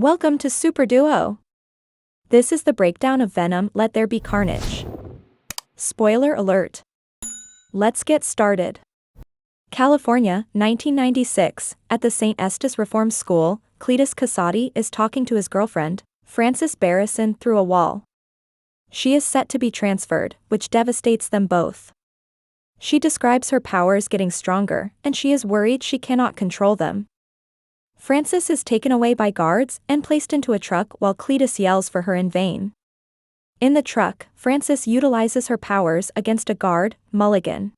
Welcome to Superduo. This is the breakdown of Venom Let There Be Carnage. Spoiler alert. Let's get started. California, 1996, at the St. Estes Reform School, Cletus Kasady is talking to his girlfriend, Frances Barrison, through a wall. She is set to be transferred, which devastates them both. She describes her powers getting stronger, and she is worried she cannot control them. Frances is taken away by guards and placed into a truck while Cletus yells for her in vain. In the truck, Frances utilizes her powers against a guard, Mulligan.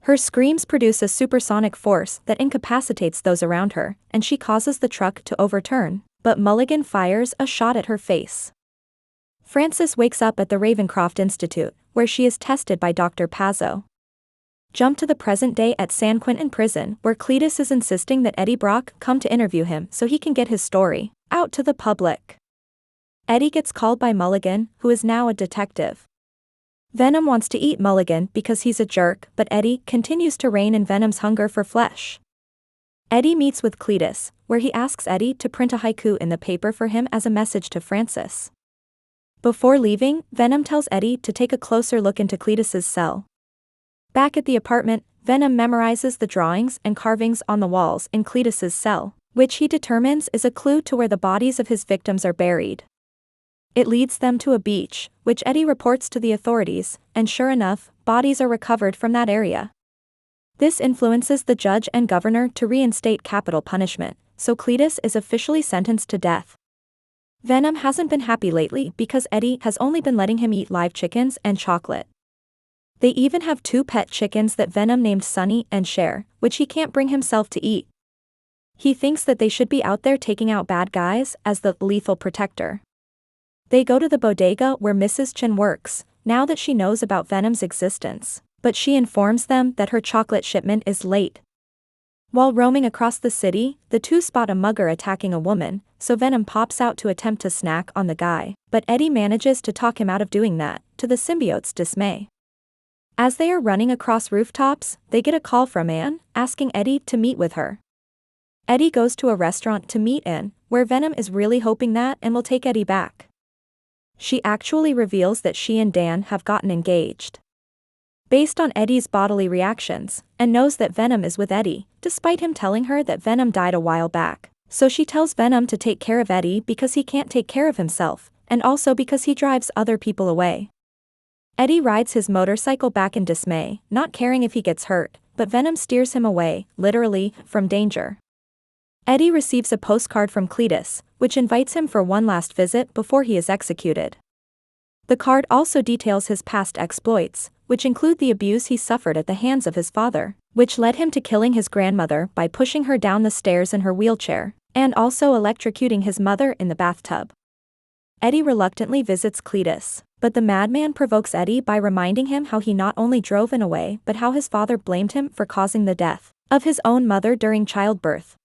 Her screams produce a supersonic force that incapacitates those around her, and she causes the truck to overturn, but Mulligan fires a shot at her face. Frances wakes up at the Ravencroft Institute, where she is tested by Dr. Pazzo. Jump to the present day at San Quentin prison, where Cletus is insisting that Eddie Brock come to interview him so he can get his story out to the public. Eddie gets called by Mulligan, who is now a detective. Venom wants to eat Mulligan because he's a jerk, but Eddie continues to rein in Venom's hunger for flesh. Eddie meets with Cletus, where he asks Eddie to print a haiku in the paper for him as a message to Frances. Before leaving, Venom tells Eddie to take a closer look into Cletus's cell. Back at the apartment, Venom memorizes the drawings and carvings on the walls in Cletus's cell, which he determines is a clue to where the bodies of his victims are buried. It leads them to a beach, which Eddie reports to the authorities, and sure enough, bodies are recovered from that area. This influences the judge and governor to reinstate capital punishment, so Cletus is officially sentenced to death. Venom hasn't been happy lately because Eddie has only been letting him eat live chickens and chocolate. They even have two pet chickens that Venom named Sunny and Cher, which he can't bring himself to eat. He thinks that they should be out there taking out bad guys as the lethal protector. They go to the bodega where Mrs. Chen works, now that she knows about Venom's existence, but she informs them that her chocolate shipment is late. While roaming across the city, the two spot a mugger attacking a woman, so Venom pops out to attempt to snack on the guy, but Eddie manages to talk him out of doing that, to the symbiote's dismay. As they are running across rooftops, they get a call from Anne, asking Eddie to meet with her. Eddie goes to a restaurant to meet Anne, where Venom is really hoping that Anne will take Eddie back. She actually reveals that she and Dan have gotten engaged. Based on Eddie's bodily reactions, Anne knows that Venom is with Eddie, despite him telling her that Venom died a while back, so she tells Venom to take care of Eddie because he can't take care of himself, and also because he drives other people away. Eddie rides his motorcycle back in dismay, not caring if he gets hurt, but Venom steers him away, literally, from danger. Eddie receives a postcard from Cletus, which invites him for one last visit before he is executed. The card also details his past exploits, which include the abuse he suffered at the hands of his father, which led him to killing his grandmother by pushing her down the stairs in her wheelchair, and also electrocuting his mother in the bathtub. Eddie reluctantly visits Cletus, but the madman provokes Eddie by reminding him how he not only drove Anne away but how his father blamed him for causing the death of his own mother during childbirth.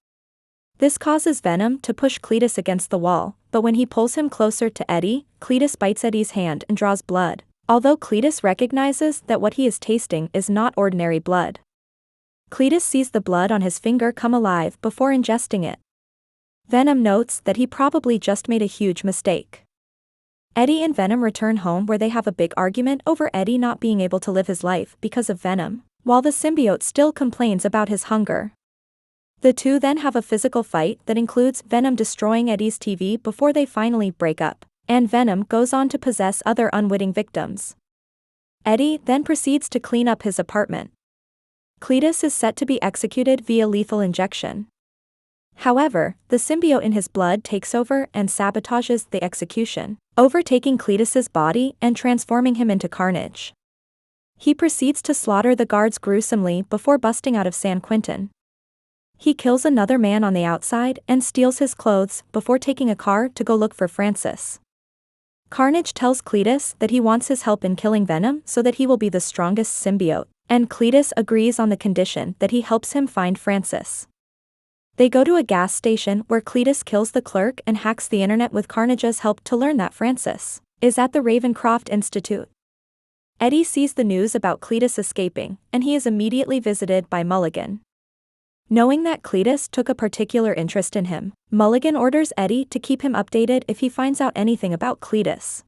This causes Venom to push Cletus against the wall, but when he pulls him closer to Eddie, Cletus bites Eddie's hand and draws blood, although Cletus recognizes that what he is tasting is not ordinary blood. Cletus sees the blood on his finger come alive before ingesting it. Venom notes that he probably just made a huge mistake. Eddie and Venom return home where they have a big argument over Eddie not being able to live his life because of Venom, while the symbiote still complains about his hunger. The two then have a physical fight that includes Venom destroying Eddie's TV before they finally break up, and Venom goes on to possess other unwitting victims. Eddie then proceeds to clean up his apartment. Cletus is set to be executed via lethal injection. However, the symbiote in his blood takes over and sabotages the execution, overtaking Cletus's body and transforming him into Carnage. He proceeds to slaughter the guards gruesomely before busting out of San Quentin. He kills another man on the outside and steals his clothes before taking a car to go look for Frances. Carnage tells Cletus that he wants his help in killing Venom so that he will be the strongest symbiote, and Cletus agrees on the condition that he helps him find Frances. They go to a gas station where Cletus kills the clerk and hacks the internet with Carnage's help to learn that Frances is at the Ravencroft Institute. Eddie sees the news about Cletus escaping, and he is immediately visited by Mulligan. Knowing that Cletus took a particular interest in him, Mulligan orders Eddie to keep him updated if he finds out anything about Cletus.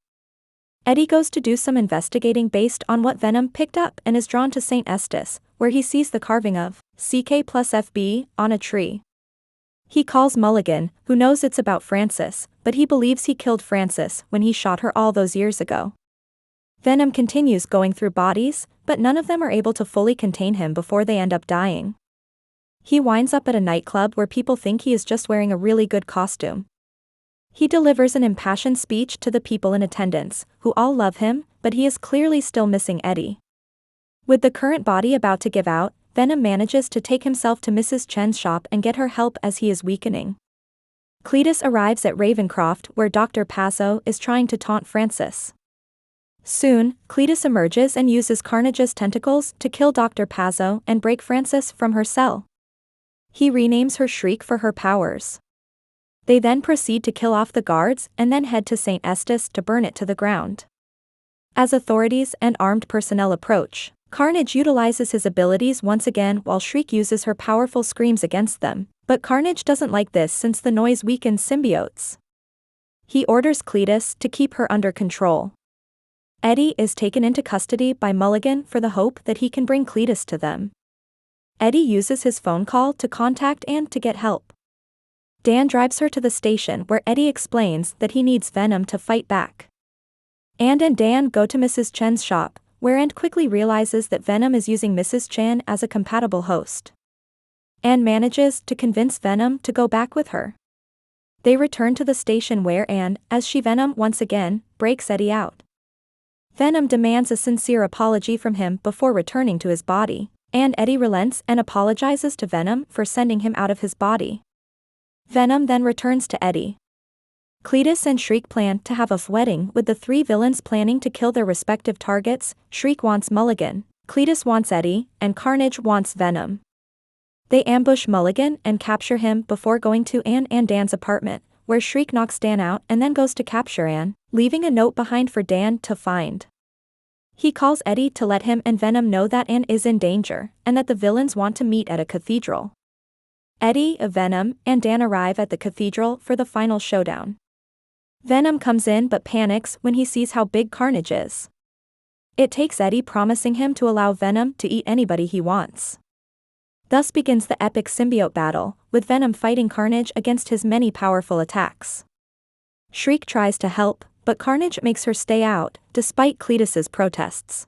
Eddie goes to do some investigating based on what Venom picked up and is drawn to St. Estes, where he sees the carving of CK plus FB on a tree. He calls Mulligan, who knows it's about Frances, but he believes he killed Frances when he shot her all those years ago. Venom continues going through bodies, but none of them are able to fully contain him before they end up dying. He winds up at a nightclub where people think he is just wearing a really good costume. He delivers an impassioned speech to the people in attendance, who all love him, but he is clearly still missing Eddie. With the current body about to give out, Venom manages to take himself to Mrs. Chen's shop and get her help as he is weakening. Cletus arrives at Ravencroft where Dr. Pazzo is trying to taunt Frances. Soon, Cletus emerges and uses Carnage's tentacles to kill Dr. Pazzo and break Frances from her cell. He renames her Shriek for her powers. They then proceed to kill off the guards and then head to St. Estes to burn it to the ground. As authorities and armed personnel approach, Carnage utilizes his abilities once again while Shriek uses her powerful screams against them, but Carnage doesn't like this since the noise weakens symbiotes. He orders Cletus to keep her under control. Eddie is taken into custody by Mulligan for the hope that he can bring Cletus to them. Eddie uses his phone call to contact Anne to get help. Dan drives her to the station where Eddie explains that he needs Venom to fight back. Anne and Dan go to Mrs. Chen's shop, where Anne quickly realizes that Venom is using Mrs. Chen as a compatible host. Anne manages to convince Venom to go back with her. They return to the station where Anne, as she Venom once again, breaks Eddie out. Venom demands a sincere apology from him before returning to his body, and Eddie relents and apologizes to Venom for sending him out of his body. Venom then returns to Eddie. Cletus and Shriek plan to have a wedding with the three villains planning to kill their respective targets. Shriek wants Mulligan, Cletus wants Eddie, and Carnage wants Venom. They ambush Mulligan and capture him before going to Anne and Dan's apartment, where Shriek knocks Dan out and then goes to capture Anne, leaving a note behind for Dan to find. He calls Eddie to let him and Venom know that Anne is in danger, and that the villains want to meet at a cathedral. Eddie, Venom, and Dan arrive at the cathedral for the final showdown. Venom comes in but panics when he sees how big Carnage is. It takes Eddie promising him to allow Venom to eat anybody he wants. Thus begins the epic symbiote battle, with Venom fighting Carnage against his many powerful attacks. Shriek tries to help, but Carnage makes her stay out, despite Cletus's protests.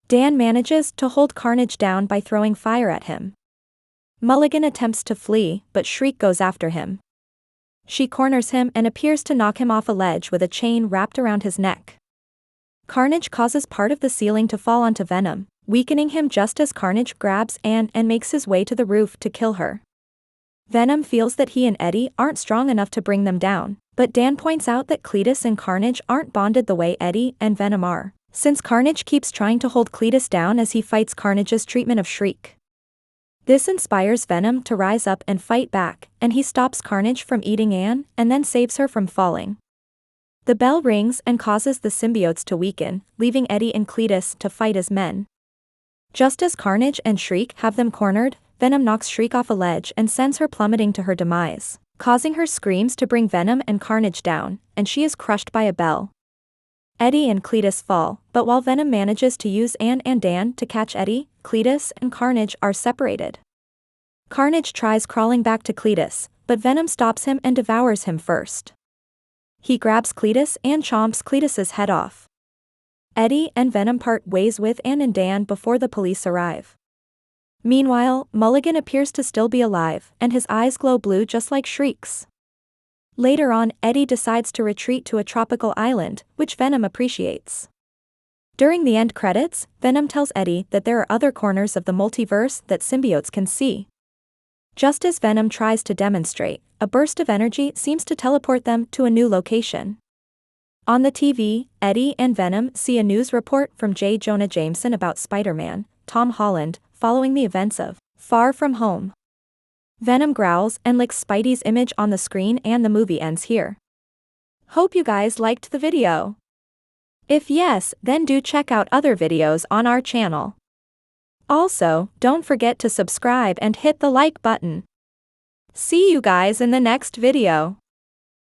Dan manages to hold Carnage down by throwing fire at him. Mulligan attempts to flee, but Shriek goes after him. She corners him and appears to knock him off a ledge with a chain wrapped around his neck. Carnage causes part of the ceiling to fall onto Venom, weakening him just as Carnage grabs Anne and makes his way to the roof to kill her. Venom feels that he and Eddie aren't strong enough to bring them down, but Dan points out that Cletus and Carnage aren't bonded the way Eddie and Venom are, since Carnage keeps trying to hold Cletus down as he fights Carnage's treatment of Shriek. This inspires Venom to rise up and fight back, and he stops Carnage from eating Anne and then saves her from falling. The bell rings and causes the symbiotes to weaken, leaving Eddie and Cletus to fight as men. Just as Carnage and Shriek have them cornered, Venom knocks Shriek off a ledge and sends her plummeting to her demise, causing her screams to bring Venom and Carnage down, and she is crushed by a bell. Eddie and Cletus fall, but while Venom manages to use Anne and Dan to catch Eddie, Cletus and Carnage are separated. Carnage tries crawling back to Cletus, but Venom stops him and devours him first. He grabs Cletus and chomps Cletus's head off. Eddie and Venom part ways with Anne and Dan before the police arrive. Meanwhile, Mulligan appears to still be alive, and his eyes glow blue just like Shriek's. Later on, Eddie decides to retreat to a tropical island, which Venom appreciates. During the end credits, Venom tells Eddie that there are other corners of the multiverse that symbiotes can see. Just as Venom tries to demonstrate, a burst of energy seems to teleport them to a new location. On the TV, Eddie and Venom see a news report from J. Jonah Jameson about Spider-Man, Tom Holland, following the events of Far From Home. Venom growls and licks Spidey's image on the screen, and the movie ends here. Hope you guys liked the video. If yes, then do check out other videos on our channel. Also, don't forget to subscribe and hit the like button. See you guys in the next video.